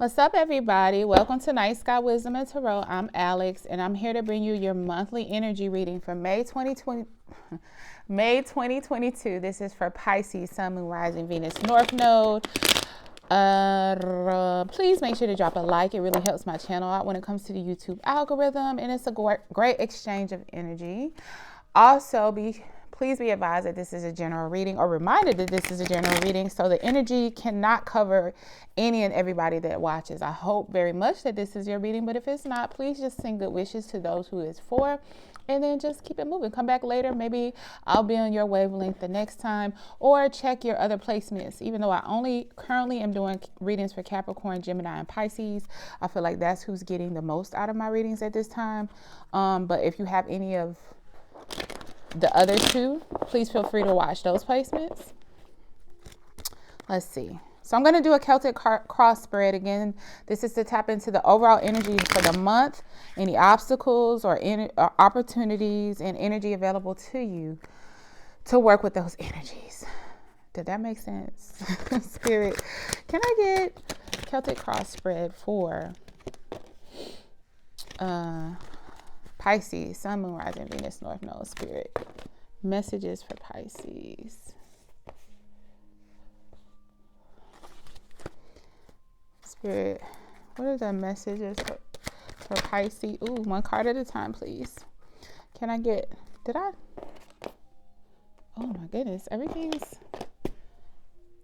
What's up, everybody? Welcome to Night Sky Wisdom and Tarot. I'm Alex, and I'm here to bring you your monthly energy reading for May 2022. This is for Pisces, Sun, Moon, Rising, Venus, North Node. Please make sure to drop a like. It really helps my channel out when it comes to the YouTube algorithm, and it's a great exchange of energy. Also, please be advised that this is a general reading, or reminded that this is a general reading, so the energy cannot cover any and everybody that watches. I hope very much that this is your reading, but if it's not, please just send good wishes to those who it's for, and then just keep it moving. Come back later. Maybe I'll be on your wavelength the next time, or check your other placements. Even though I only currently am doing readings for Capricorn, Gemini, and Pisces, I feel like that's who's getting the most out of my readings at this time. But if you have any of the other two, please feel free to watch those placements. Let's see. So I'm going to do a Celtic cross spread again. This is to tap into the overall energy for the month, any obstacles or opportunities and energy available to you to work with those energies. Did that make sense? Spirit, can I get Celtic cross spread for Pisces, Sun, Moon, Rising, Venus, North Node? Spirit, messages for Pisces. Spirit, what are the messages for Pisces? Ooh, one card at a time, please. Can I get, oh my goodness, everything's,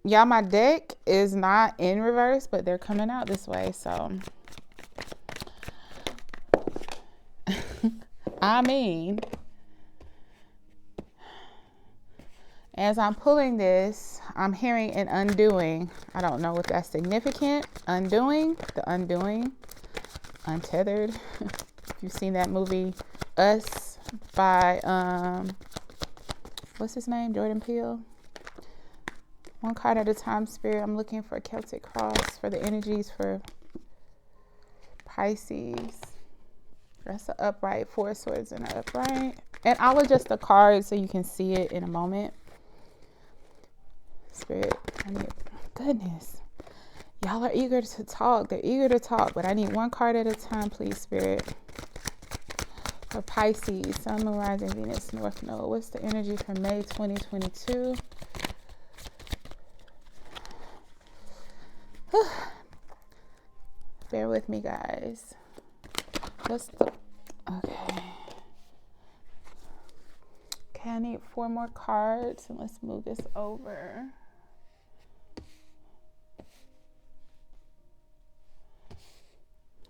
y'all, my deck is not in reverse, but they're coming out this way, so. I mean, as I'm pulling this, I'm hearing an undoing. I don't know if that's significant. Undoing, the undoing, untethered. If you've seen that movie, Us, by, what's his name? Jordan Peele. One card at a time, Spirit. I'm looking for a Celtic cross for the energies for Pisces. That's an upright, 4 swords and an upright. And I'll adjust the card so you can see it in a moment. Spirit, goodness. Y'all are eager to talk. They're eager to talk, but I need one card at a time, please, Spirit. For Pisces, Sun, Moon, Rising, Venus, North Node. What's the energy for May 2022? Bear with me, guys. Okay, I need 4 more cards, and let's move this over.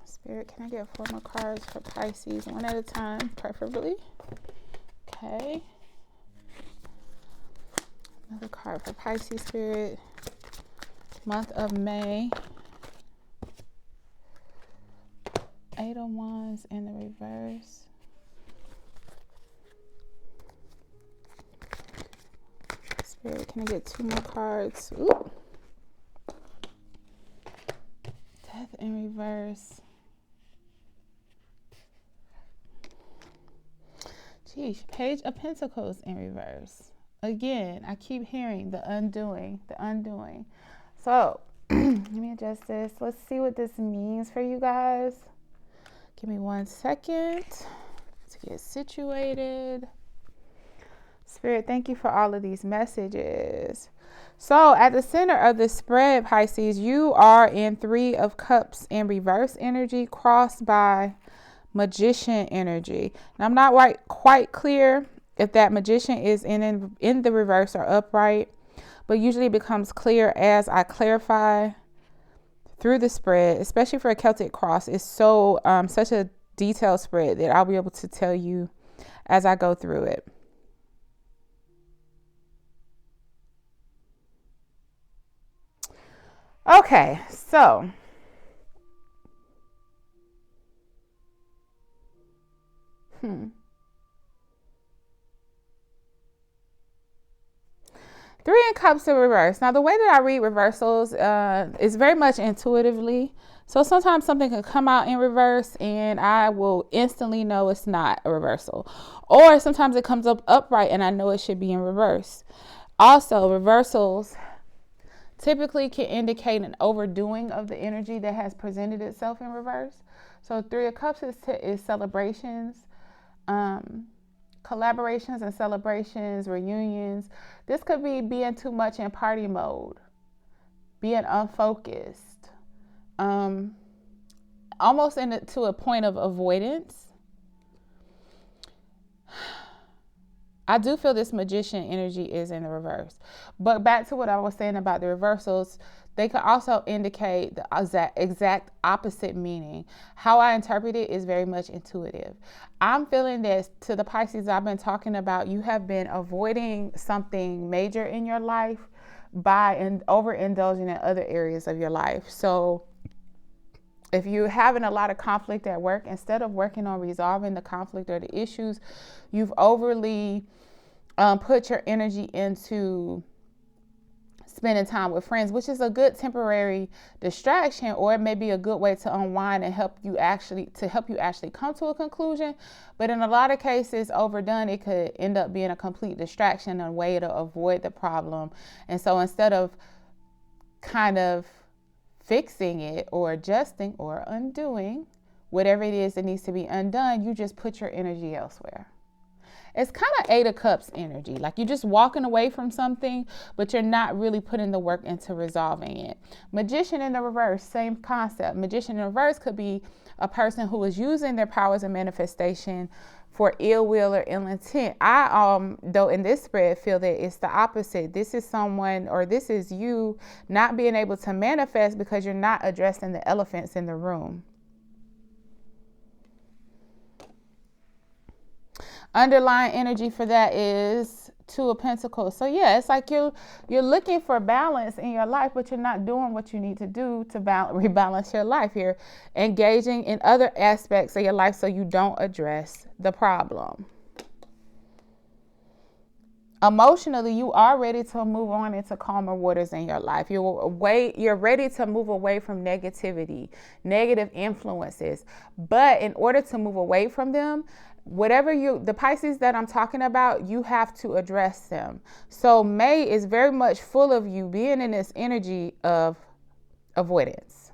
Spirit, can I get 4 more cards for Pisces, one at a time, preferably? Okay. Another card for Pisces, Spirit. Month of May. 8 of Wands in the reverse. Spirit, can I get 2 more cards? Ooh. Death in reverse. Geez, Page of Pentacles in reverse. Again, I keep hearing the undoing, the undoing. So, let me adjust this. Let's see what this means for you guys. Give me 1 second to get situated. Spirit, thank you for all of these messages. So at the center of the spread, Pisces, you are in 3 of Cups in reverse energy, crossed by Magician energy. Now, I'm not quite clear if that Magician is in the reverse or upright, but usually it becomes clear as I clarify through the spread, especially for a Celtic cross. It's so such a detailed spread that I'll be able to tell you as I go through it. Okay, so Three in Cups in reverse. Now, the way that I read reversals is very much intuitively. So sometimes something can come out in reverse and I will instantly know it's not a reversal. Or sometimes it comes up upright and I know it should be in reverse. Also, reversals typically can indicate an overdoing of the energy that has presented itself in reverse. So Three of Cups is celebrations, collaborations and celebrations, reunions. This could be being too much in party mode, being unfocused, almost to a point of avoidance. I do feel this Magician energy is in the reverse. But back to what I was saying about the reversals, they could also indicate the exact opposite meaning. How I interpret it is very much intuitive. I'm feeling that to the Pisces I've been talking about, you have been avoiding something major in your life by overindulging in other areas of your life. So if you're having a lot of conflict at work, instead of working on resolving the conflict or the issues, you've overly put your energy into spending time with friends, which is a good temporary distraction, or it may be a good way to unwind and help you actually come to a conclusion. But in a lot of cases, overdone, it could end up being a complete distraction, a way to avoid the problem. And so instead of kind of fixing it or adjusting or undoing whatever it is that needs to be undone, you just put your energy elsewhere. It's kind of Eight of Cups energy, like you're just walking away from something, but you're not really putting the work into resolving it. Magician in the reverse, same concept. Magician in reverse could be a person who is using their powers of manifestation for ill will or ill intent. I, though in this spread, feel that it's the opposite. This is someone, or this is you not being able to manifest because you're not addressing the elephants in the room. Underlying energy for that is Two of Pentacles. So yeah, it's like you're looking for balance in your life, but you're not doing what you need to do to rebalance your life. You're engaging in other aspects of your life so you don't address the problem. Emotionally, you are ready to move on into calmer waters in your life. You're ready to move away from negativity, negative influences. But in order to move away from them, the Pisces that I'm talking about, you have to address them. So May is very much full of you being in this energy of avoidance,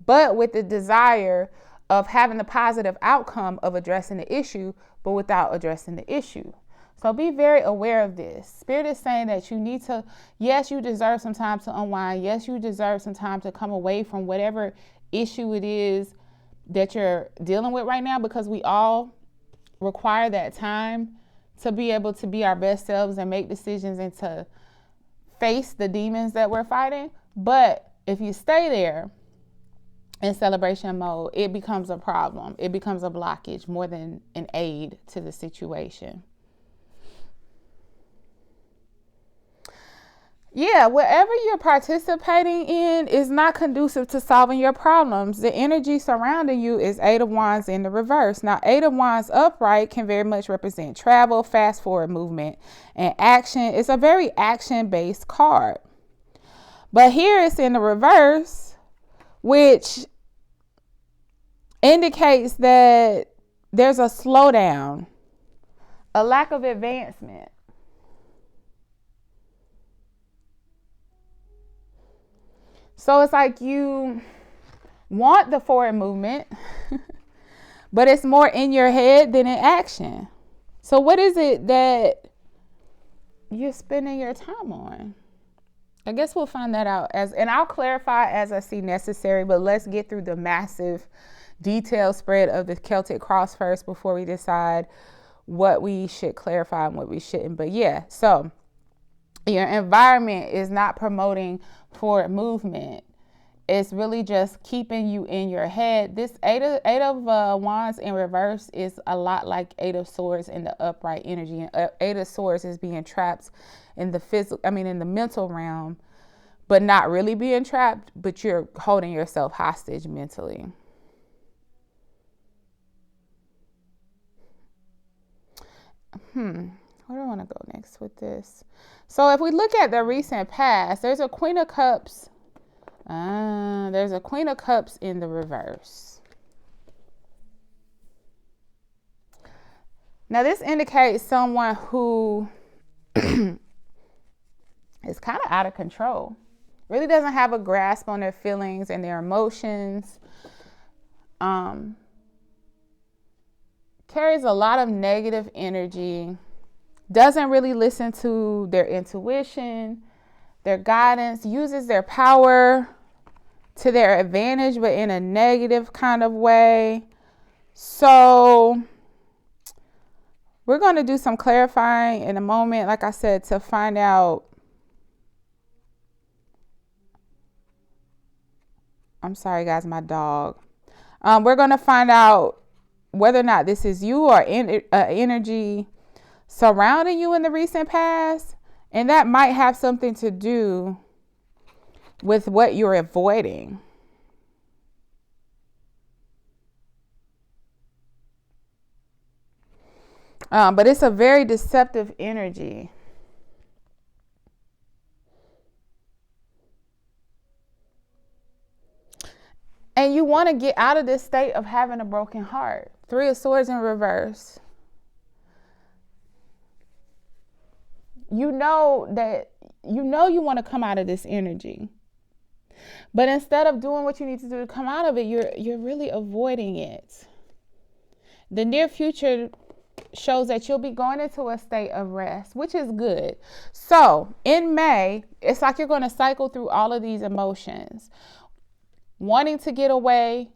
but with the desire of having the positive outcome of addressing the issue, but without addressing the issue. So be very aware of this. Spirit is saying that you need to, yes, you deserve some time to unwind. Yes, you deserve some time to come away from whatever issue it is that you're dealing with right now, because we all require that time to be able to be our best selves and make decisions and to face the demons that we're fighting. But if you stay there in celebration mode, it becomes a problem. It becomes a blockage more than an aid to the situation. Yeah, whatever you're participating in is not conducive to solving your problems. The energy surrounding you is Eight of Wands in the reverse. Now, Eight of Wands upright can very much represent travel, fast forward movement, and action. It's a very action-based card. But here it's in the reverse, which indicates that there's a slowdown, a lack of advancement. So it's like you want the forward movement, but it's more in your head than in action. So what is it that you're spending your time on? I guess we'll find that out and I'll clarify as I see necessary, but let's get through the massive detailed spread of the Celtic cross first before we decide what we should clarify and what we shouldn't. But yeah, so your environment is not promoting forward movement. It's really just keeping you in your head. This eight of Wands in reverse is a lot like Eight of Swords in the upright energy. And Eight of Swords is being trapped in the mental realm, but not really being trapped, but you're holding yourself hostage mentally. Where do I want to go next with this? So if we look at the recent past, there's a Queen of Cups. There's a Queen of Cups in the reverse. Now this indicates someone who is kind of out of control. really doesn't have a grasp on their feelings and their emotions. Carries a lot of negative energy. Doesn't really listen to their intuition, their guidance. Uses their power to their advantage, but in a negative kind of way. So we're going to do some clarifying in a moment, like I said, to find out. I'm sorry, guys, my dog. We're going to find out whether or not this is you or energy surrounding you in the recent past. And that might have something to do with what you're avoiding. But it's a very deceptive energy. And you want to get out of this state of having a broken heart. 3 of Swords in reverse. You know you want to come out of this energy. But instead of doing what you need to do to come out of it, you're really avoiding it. The near future shows that you'll be going into a state of rest, which is good. So in May, it's like you're going to cycle through all of these emotions, wanting to get away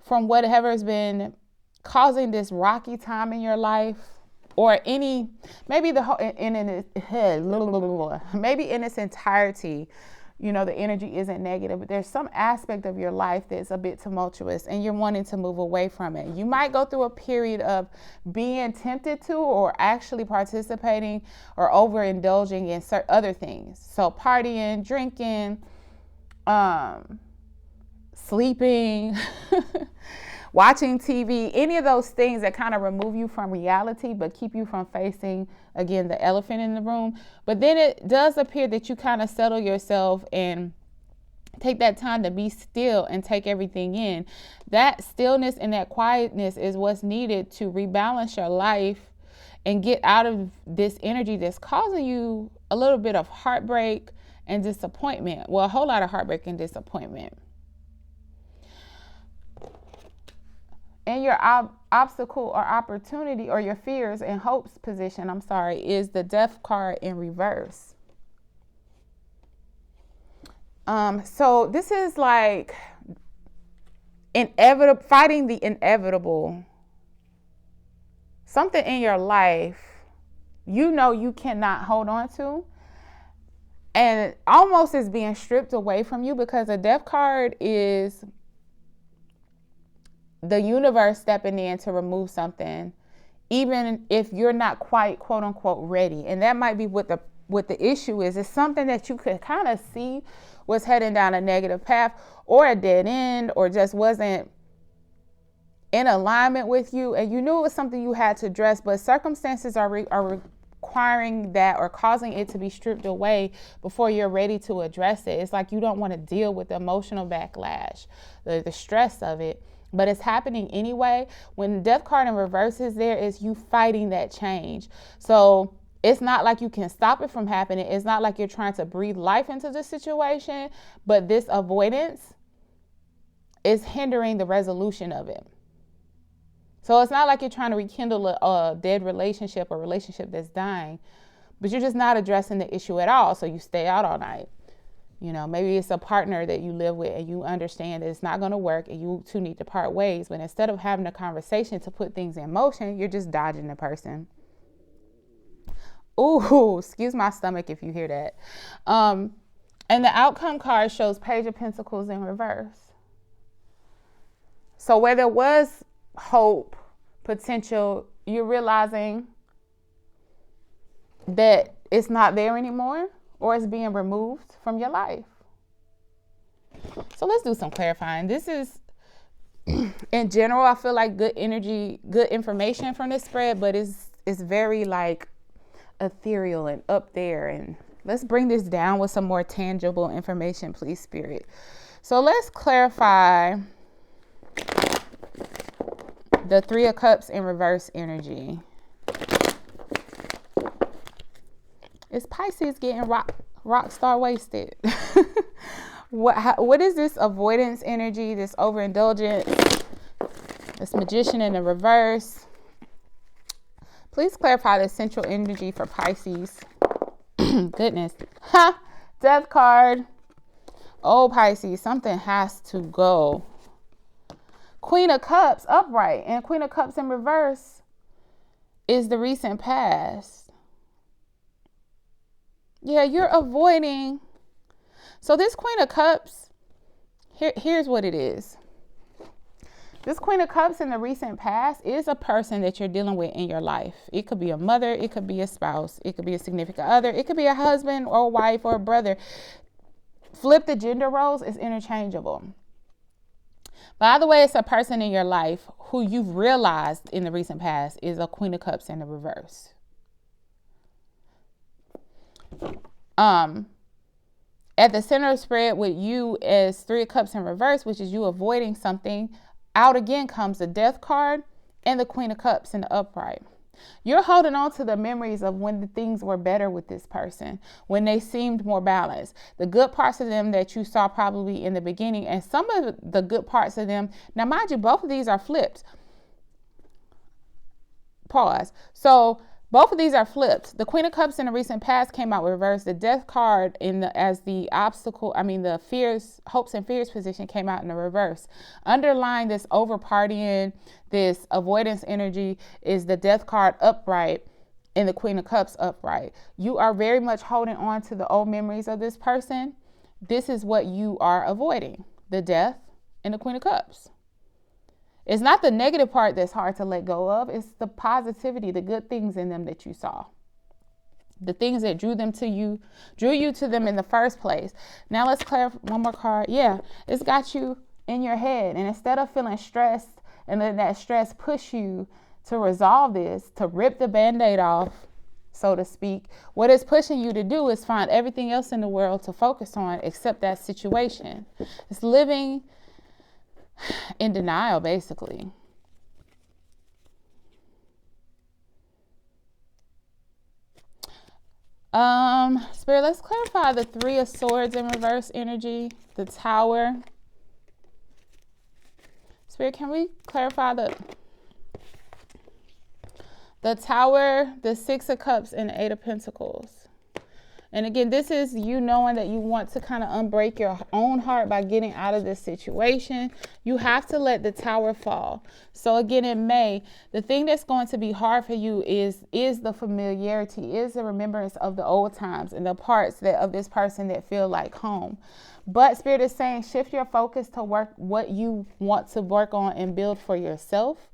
from whatever has been causing this rocky time in your life, or maybe the whole maybe in its entirety. You know, the energy isn't negative, but there's some aspect of your life that's a bit tumultuous and you're wanting to move away from it. You might go through a period of being tempted to, or actually participating or overindulging in certain other things. So partying, drinking, sleeping, watching TV, any of those things that kind of remove you from reality, but keep you from facing, again, the elephant in the room. But then it does appear that you kind of settle yourself and take that time to be still and take everything in. That stillness and that quietness is what's needed to rebalance your life and get out of this energy that's causing you a little bit of heartbreak and disappointment. Well, a whole lot of heartbreak and disappointment. And your obstacle or opportunity, or your fears and hopes position, is the Death card in reverse. So this is like fighting the inevitable. Something in your life, you cannot hold on to, and it almost is being stripped away from you, because the Death card is the universe stepping in to remove something, even if you're not quite, quote unquote, ready. And that might be what the issue is. It's something that you could kind of see was heading down a negative path, or a dead end, or just wasn't in alignment with you. And you knew it was something you had to address, but circumstances are requiring that, or causing it to be stripped away before you're ready to address it. It's like you don't want to deal with the emotional backlash, the stress of it. But it's happening anyway. When the Death card in reverse is there, is you fighting that change. So it's not like you can stop it from happening. It's not like you're trying to breathe life into the situation, but this avoidance is hindering the resolution of it. So it's not like you're trying to rekindle a dead relationship, or relationship that's dying, but you're just not addressing the issue at all. So you stay out all night. You know, maybe it's a partner that you live with and you understand that it's not going to work and you two need to part ways. But instead of having a conversation to put things in motion, you're just dodging the person. Ooh, excuse my stomach if you hear that. And the outcome card shows Page of Pentacles in reverse. So where there was hope, potential, you're realizing that it's not there anymore, or it's being removed from your life. So let's do some clarifying. This is, in general, I feel like good energy, good information from this spread, but it's very like ethereal and up there. And let's bring this down with some more tangible information, please, Spirit. So let's clarify the 3 of Cups in reverse energy. Is Pisces getting rocked? rock star wasted. What is this avoidance energy, this overindulgence, this magician in the reverse? Please clarify the central energy for Pisces. Goodness. Death card. Oh, Pisces, something has to go. Queen of Cups upright and Queen of Cups in reverse is the recent past. Yeah, you're avoiding. So this Queen of Cups, here's what it is. This Queen of Cups in the recent past is a person that you're dealing with in your life. It could be a mother, it could be a spouse, it could be a significant other, it could be a husband or a wife or a brother. Flip the gender roles, is interchangeable. By the way, it's a person in your life who you've realized in the recent past is a Queen of Cups in the reverse. At the center of spread with you as Three of Cups in reverse, which is you avoiding something, out again comes the Death card and the Queen of Cups in the upright. You're holding on to the memories of when the things were better with this person, when they seemed more balanced. The good parts of them that you saw probably in the beginning, and some of the good parts of them. Now, mind you, both of these are flipped. Pause. So both of these are flipped. The Queen of Cups in the recent past came out reversed. The Death card as the obstacle, the fears, hopes and fears position came out in the reverse. Underlying this over partying, this avoidance energy is the Death card upright and the Queen of Cups upright. You are very much holding on to the old memories of this person. This is what you are avoiding, the Death and the Queen of Cups. It's not the negative part that's hard to let go of. It's the positivity, the good things in them that you saw. The things that drew you to them in the first place. Now let's clarify one more card. Yeah, it's got you in your head. And instead of feeling stressed and letting that stress push you to resolve this, to rip the Band-Aid off, so to speak, what it's pushing you to do is find everything else in the world to focus on except that situation. It's living in denial, basically. Spirit, let's clarify the Three of Swords in reverse energy, the Tower. Spirit, can we clarify the Tower, the Six of Cups, and the Eight of Pentacles? And again, this is you knowing that you want to kind of unbreak your own heart by getting out of this situation. You have to let the Tower fall. So again, in May, the thing that's going to be hard for you is the familiarity, is the remembrance of the old times and the parts of this person that feel like home. But Spirit is saying, shift your focus to work what you want to work on and build for yourself.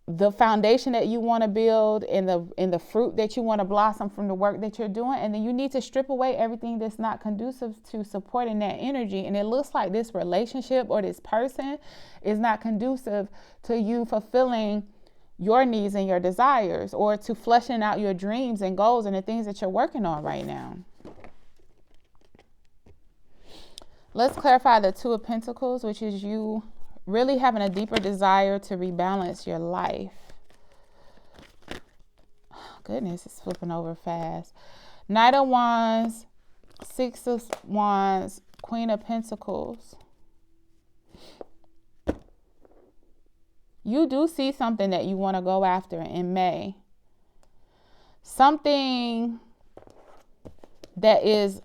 The foundation that you want to build and the fruit that you want to blossom from the work that you're doing. And then you need to strip away everything that's not conducive to supporting that energy. And it looks like this relationship or this person is not conducive to you fulfilling your needs and your desires, or to fleshing out your dreams and goals and the things that you're working on right now. Let's clarify the Two of Pentacles, which is you really having a deeper desire to rebalance your life. Oh, goodness, it's flipping over fast. Knight of Wands, Six of Wands, Queen of Pentacles. You do see something that you want to go after in May. Something that is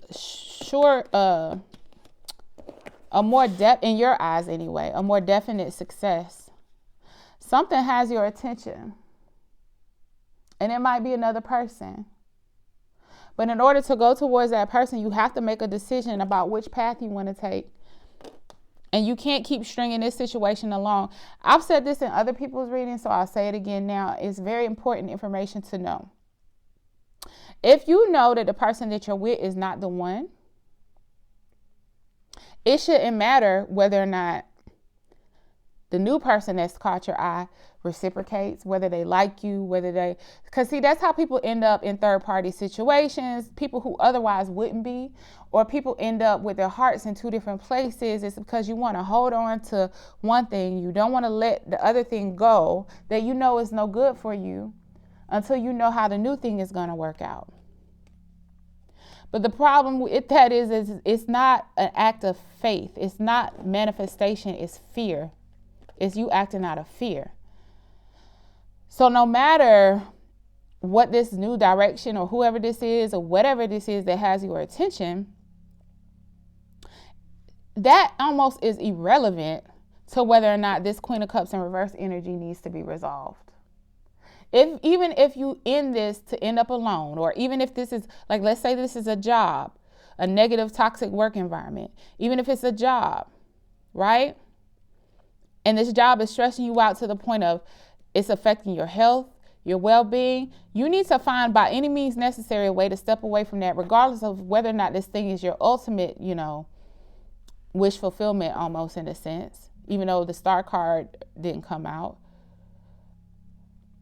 a more depth, in your eyes anyway, a more definite success. Something has your attention. And it might be another person. But in order to go towards that person, you have to make a decision about which path you want to take. And you can't keep stringing this situation along. I've said this in other people's readings, so I'll say it again now. It's very important information to know. If you know that the person that you're with is not the one, it shouldn't matter whether or not the new person that's caught your eye reciprocates, whether they like you, because see, that's how people end up in third party situations, people who otherwise wouldn't be, or people end up with their hearts in two different places. It's because you want to hold on to one thing. You don't want to let the other thing go that you know is no good for you until you know how the new thing is going to work out. But the problem with that is it's not an act of faith. It's not manifestation. It's fear. It's you acting out of fear. So no matter what this new direction or whoever this is or whatever this is that has your attention, that almost is irrelevant to whether or not this Queen of Cups in reverse energy needs to be resolved. Even if you end this to end up alone, or even if this is, like, let's say this is a job, a negative, toxic work environment, even if it's a job, right? And this job is stressing you out to the point of it's affecting your health, your well-being, you need to find by any means necessary a way to step away from that, regardless of whether or not this thing is your ultimate, wish fulfillment, almost, in a sense, even though the star card didn't come out.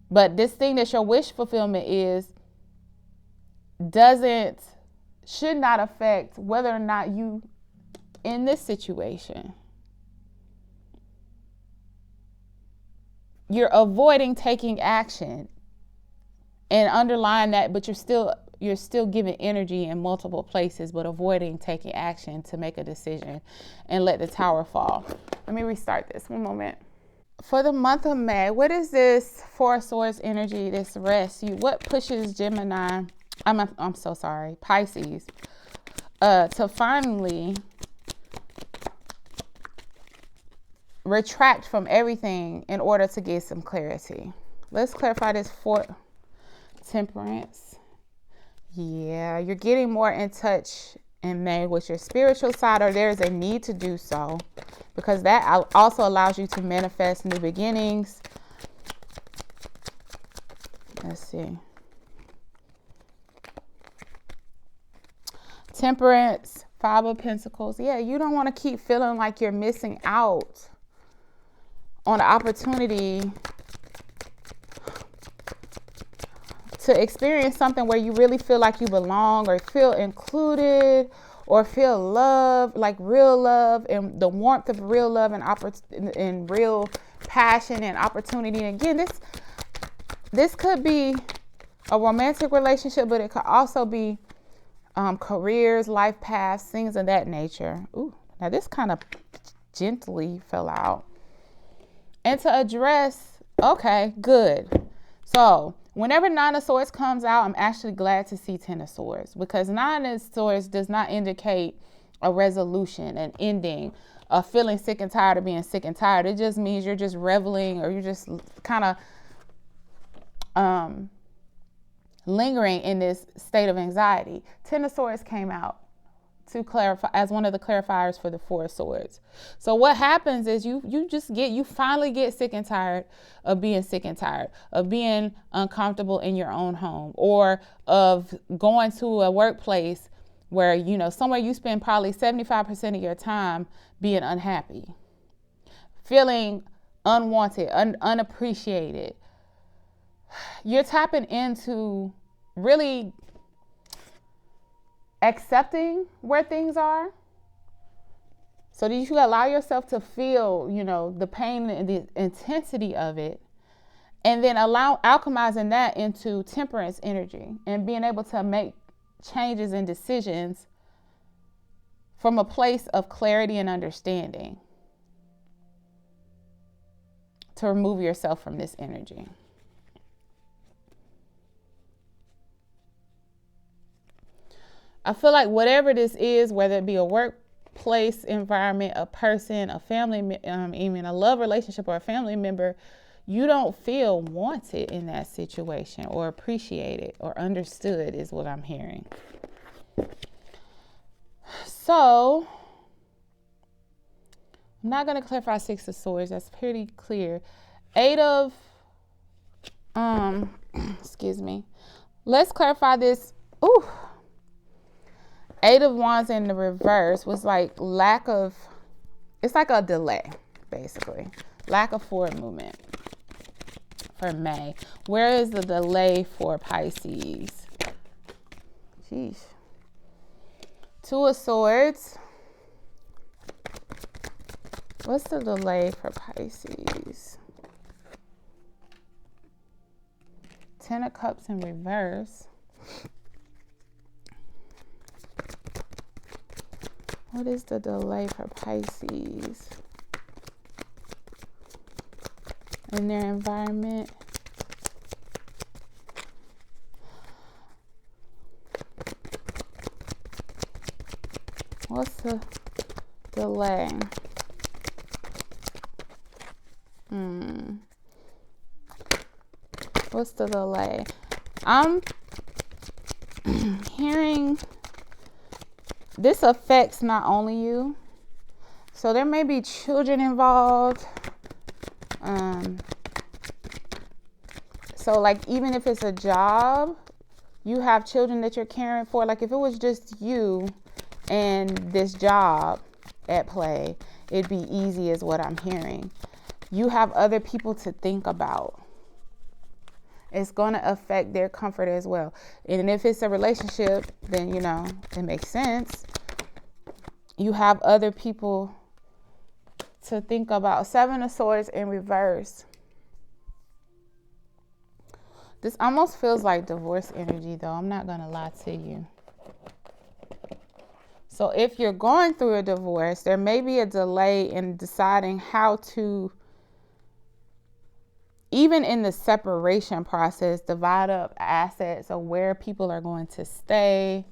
But this thing that your wish fulfillment is should not affect whether or not you in this situation. You're avoiding taking action and underlying that, but you're still giving energy in multiple places, but avoiding taking action to make a decision and let the tower fall. Let me restart this one moment. For the month of May, what is this Four of Swords energy, this rest? What pushes Gemini, Pisces, to finally retract from everything in order to get some clarity? Let's clarify this for Temperance. Yeah, you're getting more in touch in May with your spiritual side, or there's a need to do so, because that also allows you to manifest new beginnings. Let's see. Temperance, Five of Pentacles. Yeah, you don't want to keep feeling like you're missing out on the opportunity to experience something where you really feel like you belong, or feel included, or feel love, like real love, and the warmth of real love and real passion and opportunity. And again, this could be a romantic relationship, but it could also be careers, life paths, things of that nature. Ooh, now this kind of gently fell out. And to address, okay, good. So whenever Nine of Swords comes out, I'm actually glad to see Ten of Swords, because Nine of Swords does not indicate a resolution, an ending, a feeling sick and tired of being sick and tired. It just means you're just reveling, or you're just kind of lingering in this state of anxiety. Ten of Swords came out to clarify as one of the clarifiers for the Four of Swords. So what happens is you finally get sick and tired of being sick and tired of being uncomfortable in your own home, or of going to a workplace where, somewhere you spend probably 75% of your time being unhappy, feeling unwanted, unappreciated. You're tapping into really accepting where things are, so that you can allow yourself to feel, the pain and the intensity of it, and then alchemizing that into temperance energy and being able to make changes and decisions from a place of clarity and understanding to remove yourself from this energy. I feel like whatever this is, whether it be a workplace environment, a person, a family, even a love relationship or a family member, you don't feel wanted in that situation, or appreciated or understood, is what I'm hearing. So I'm not going to clarify Six of Swords. That's pretty clear. Eight of, excuse me. Let's clarify this. Ooh. Eight of Wands in the reverse was like it's like a delay, basically. Lack of forward movement for May. Where is the delay for Pisces? Jeez. Two of Swords. What's the delay for Pisces? Ten of Cups in reverse. What is the delay for Pisces in their environment? What's the delay? What's the delay? I'm hearing this affects not only you. So there may be children involved. So like even if it's a job, you have children that you're caring for. Like if it was just you and this job at play, it'd be easy is what I'm hearing. You have other people to think about. It's going to affect their comfort as well. And if it's a relationship, then, you know, it makes sense. You have other people to think about. 7 of Swords in reverse. This almost feels like divorce energy, though. I'm not going to lie to you. So if you're going through a divorce, there may be a delay in deciding how to, even in the separation process, divide up assets or where people are going to stay.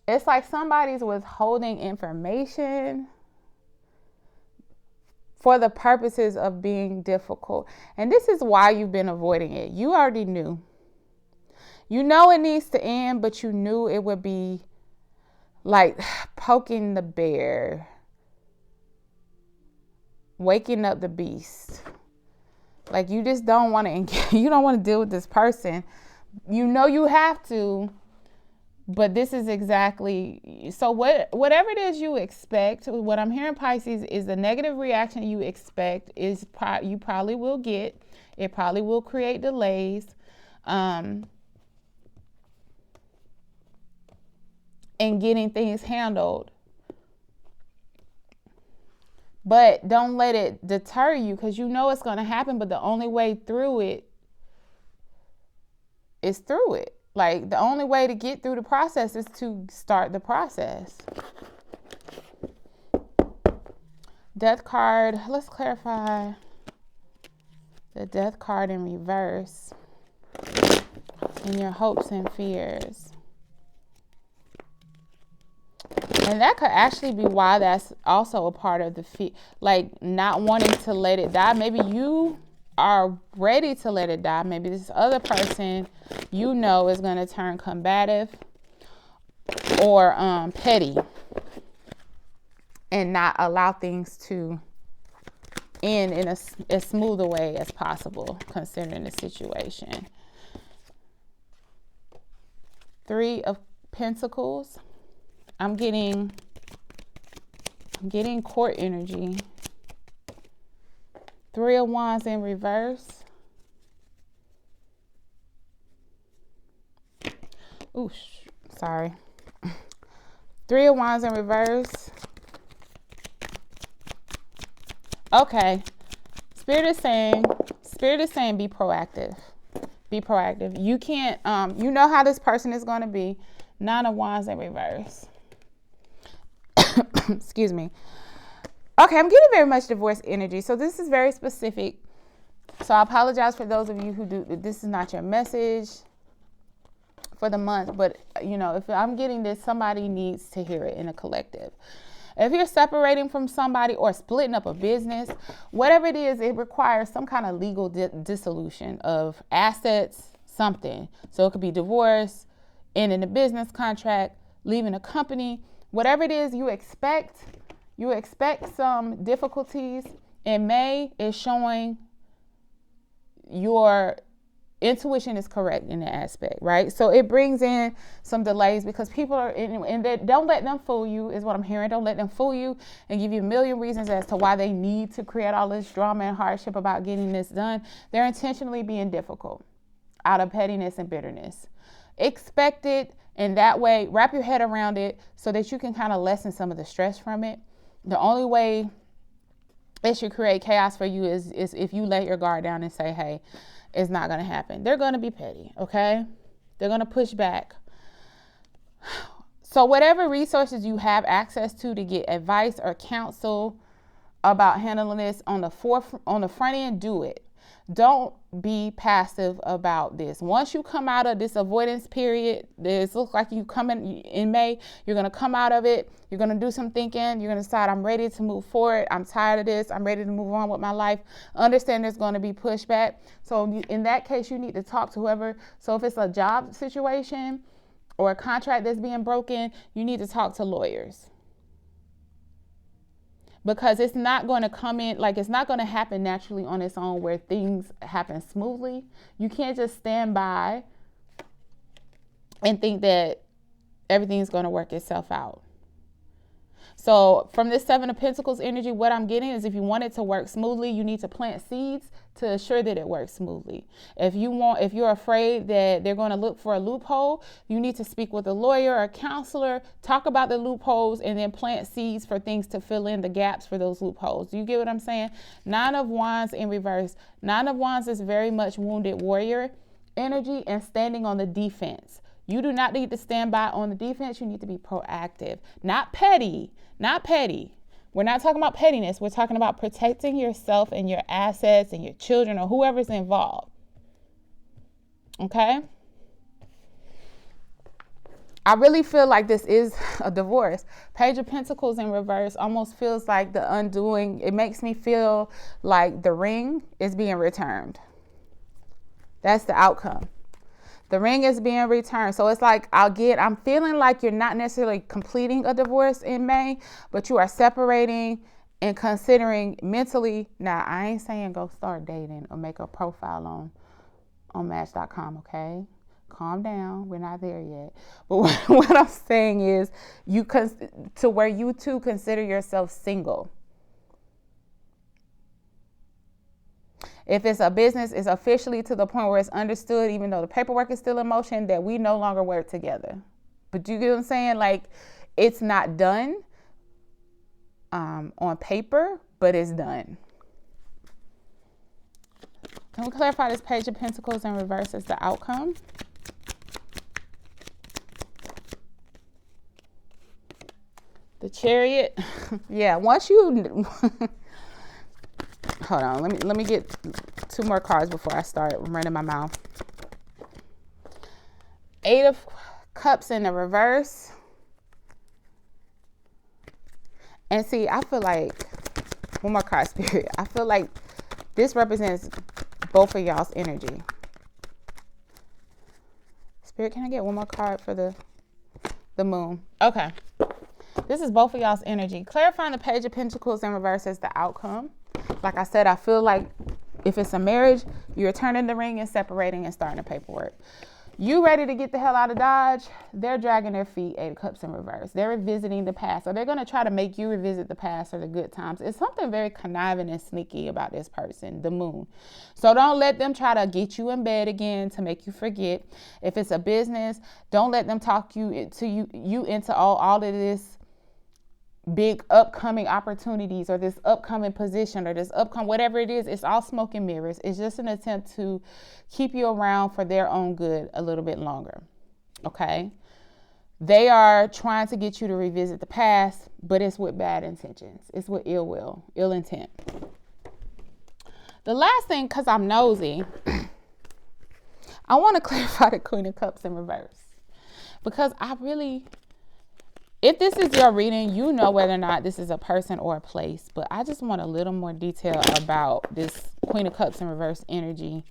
It's like somebody's withholding information for the purposes of being difficult. And this is why you've been avoiding it. You already knew. You know it needs to end, but you knew it would be like poking the bear, waking up the beast. Like you just don't want to, you don't want to deal with this person. You know you have to, but this is exactly, so whatever it is you expect, what I'm hearing, Pisces, is the negative reaction you expect is you probably will get. It probably will create delays. In getting things handled. But don't let it deter you, because you know it's going to happen, but the only way through it is through it. Like the only way to get through the process is to start the process. Death card. Let's clarify the Death card in reverse and your hopes and fears. And that could actually be why that's also a part of the like not wanting to let it die. Maybe you are ready to let it die. Maybe this other person, you know, is going to turn combative or petty and not allow things to end in as smooth a way as possible, considering the situation. 3 of Pentacles. I'm getting court energy. 3 of Wands in reverse. Ooh, sorry. 3 of Wands in reverse. Okay. Spirit is saying be proactive. Be proactive. You can't, you know how this person is going to be. 9 of Wands in reverse. Excuse me. Okay, I'm getting very much divorce energy. So this is very specific. So I apologize for those of you who do, this is not your message for the month. But, you know, if I'm getting this, somebody needs to hear it in a collective. If you're separating from somebody or splitting up a business, whatever it is, it requires some kind of legal dissolution of assets, something. So it could be divorce, ending a business contract, leaving a company. Whatever it is you expect some difficulties. In May is showing your intuition is correct in that aspect, right? So it brings in some delays because people are and don't let them fool you, is what I'm hearing. Don't let them fool you and give you a million reasons as to why they need to create all this drama and hardship about getting this done. They're intentionally being difficult out of pettiness and bitterness. Expect it. And that way, wrap your head around it so that you can kind of lessen some of the stress from it. The only way it should create chaos for you is if you let your guard down and say, hey, is not going to happen. They're going to be petty, okay? They're going to push back. So whatever resources you have access to get advice or counsel about handling this on the front end, do it. Don't be passive about this. Once you come out of this avoidance period, this looks like you come in May, you're going to come out of it. You're going to do some thinking. You're going to decide, I'm ready to move forward. I'm tired of this. I'm ready to move on with my life. Understand there's going to be pushback. So in that case, you need to talk to whoever. So if it's a job situation or a contract that's being broken, you need to talk to lawyers. Because it's not going to come in, like it's not going to happen naturally on its own where things happen smoothly. You can't just stand by and think that everything's going to work itself out. So from this Seven of Pentacles energy, what I'm getting is if you want it to work smoothly, you need to plant seeds to assure that it works smoothly. If you're afraid that they're going to look for a loophole, you need to speak with a lawyer or a counselor, talk about the loopholes, and then plant seeds for things to fill in the gaps for those loopholes. Do you get what I'm saying? Nine of Wands in reverse. Nine of Wands is very much wounded warrior energy and standing on the defense. You do not need to stand by on the defense. You need to be proactive, not petty. Not petty. We're not talking about pettiness. We're talking about protecting yourself and your assets and your children or whoever's involved. Okay? I really feel like this is a divorce. Page of Pentacles in reverse almost feels like the undoing. It makes me feel like the ring is being returned. That's the outcome. The ring is being returned. So it's like I'm feeling like you're not necessarily completing a divorce in May, but you are separating and considering mentally. Now, I ain't saying go start dating or make a profile on Match.com, okay? Calm down. We're not there yet. But what I'm saying is to where you two consider yourself single. If it's a business, it's officially to the point where it's understood, even though the paperwork is still in motion, that we no longer work together. But you get what I'm saying? Like, it's not done on paper, but it's done. Can we clarify this Page of Pentacles in reverse as the outcome? The Chariot. Yeah, once you... Hold on, let me get two more cards before I start running my mouth. Eight of Cups in the reverse. And see, I feel like, one more card, Spirit. I feel like this represents both of y'all's energy. Spirit, can I get one more card for the Moon? Okay. This is both of y'all's energy. Clarifying the Page of Pentacles in reverse as the outcome. Like I said, I feel like if it's a marriage, you're turning the ring and separating and starting the paperwork. You ready to get the hell out of Dodge? They're dragging their feet. Eight of Cups in reverse. They're revisiting the past. Or they're going to try to make you revisit the past or the good times. It's something very conniving and sneaky about this person, the Moon. So don't let them try to get you in bed again to make you forget. If it's a business, don't let them talk you into all of this big upcoming opportunities or this upcoming position or this upcoming whatever it is. It's all smoke and mirrors. It's just an attempt to keep you around for their own good a little bit longer. Okay? They are trying to get you to revisit the past, but it's with bad intentions. It's with ill will, ill intent. The last thing, because I'm nosy, I want to clarify the Queen of Cups in reverse, because if this is your reading, you know whether or not this is a person or a place, but I just want a little more detail about this Queen of Cups in reverse energy.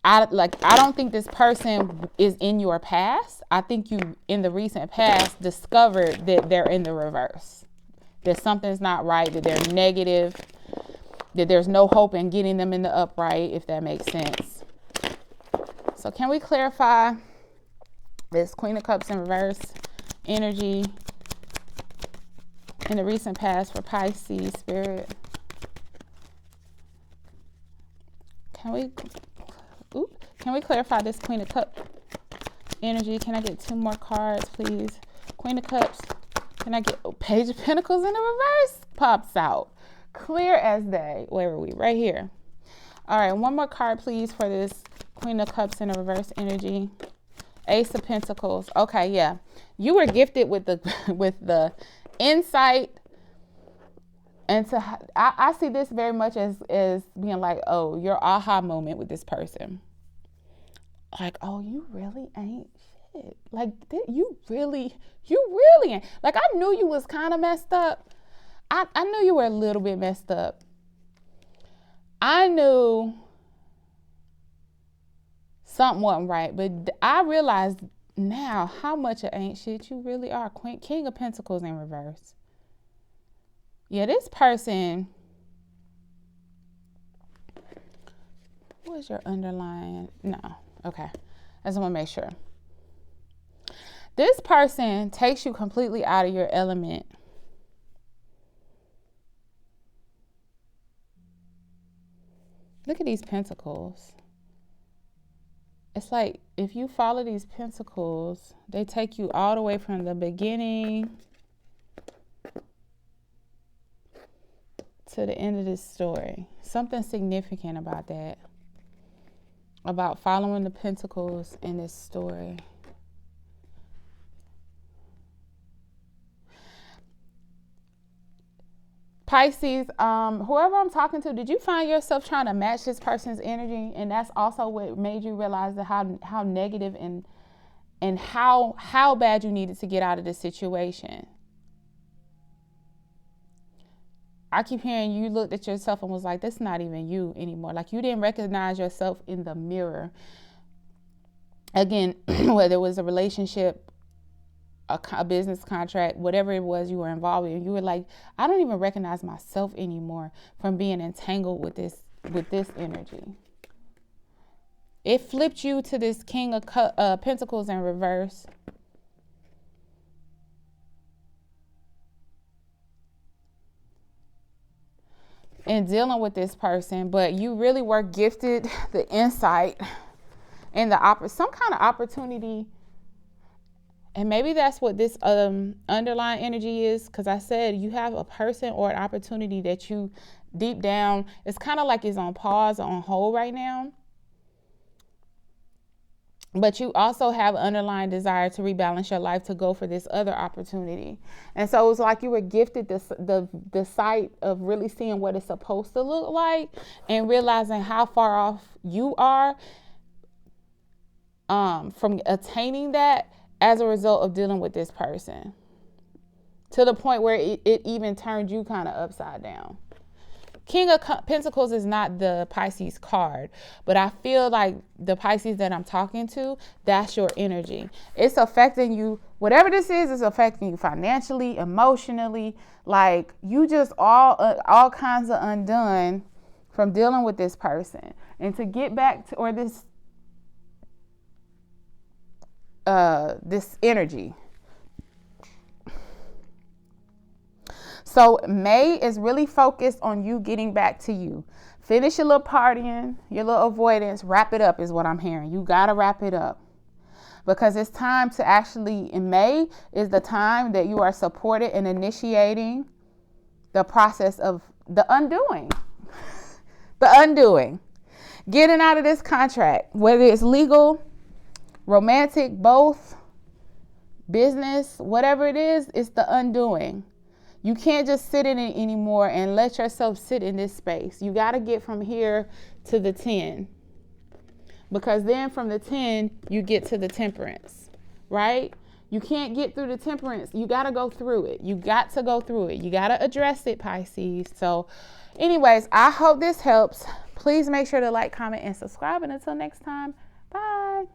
I don't think this person is in your past. I think you, in the recent past, discovered that they're in the reverse, that something's not right, that they're negative, that there's no hope in getting them in the upright, if that makes sense. So can we clarify this Queen of Cups in reverse energy in the recent past for Pisces, Spirit? Can we clarify this Queen of Cups energy? Can I get two more cards, please? Queen of Cups. Can I get Page of Pentacles in the reverse? Pops out. Clear as day. Where were we? Right here. All right, one more card, please, for this Queen of Cups in a reverse energy. Ace of Pentacles. Okay, yeah. You were gifted with the with the insight. And I see this very much as being like, oh, your aha moment with this person. Like, oh, you really ain't shit. Like, you really ain't. Like, I knew you was kind of messed up. I knew you were a little bit messed up. I knew something wasn't right, but I realized now how much of ain't shit you really are. King of Pentacles in reverse. Yeah, this person, what is your underlying? No, okay. I just want to make sure. This person takes you completely out of your element. Look at these pentacles. It's like if you follow these pentacles, they take you all the way from the beginning to the end of this story. Something significant about that. About following the pentacles in this story. Pisces, whoever I'm talking to, did you find yourself trying to match this person's energy? And that's also what made you realize that how negative and how bad you needed to get out of this situation. I keep hearing you looked at yourself and was like, that's not even you anymore. Like you didn't recognize yourself in the mirror. Again, whether it was a relationship, a business contract, whatever it was you were involved in, you were like, I don't even recognize myself anymore from being entangled with this energy. It flipped you to this King of Pentacles in reverse. And dealing with this person, but you really were gifted the insight and some kind of opportunity. And maybe that's what this underlying energy is, because I said you have a person or an opportunity that you deep down, it's kind of like it's on pause or on hold right now. But you also have an underlying desire to rebalance your life to go for this other opportunity. And so it's like you were gifted the sight of really seeing what it's supposed to look like and realizing how far off you are from attaining that as a result of dealing with this person. To the point where it even turned you kind of upside down. King of Pentacles is not the Pisces card, but I feel like the Pisces that I'm talking to, that's your energy. It's affecting you. Whatever this is affecting you financially, emotionally. Like you just all kinds of undone from dealing with this person. And to get back to, or this energy. So May is really focused on you getting back to you. Finish your little partying, your little avoidance, wrap it up is what I'm hearing. You got to wrap it up. Because it's time to actually, in May is the time that you are supported in initiating the process of the undoing. The undoing. Getting out of this contract, whether it's legal, romantic, both, business, whatever it is, it's the undoing. You can't just sit in it anymore and let yourself sit in this space. You got to get from here to the 10. Because then from the 10, you get to the temperance, right? You can't get through the temperance. You got to go through it. You got to go through it. You got to address it, Pisces. So anyways, I hope this helps. Please make sure to like, comment, and subscribe. And until next time, bye.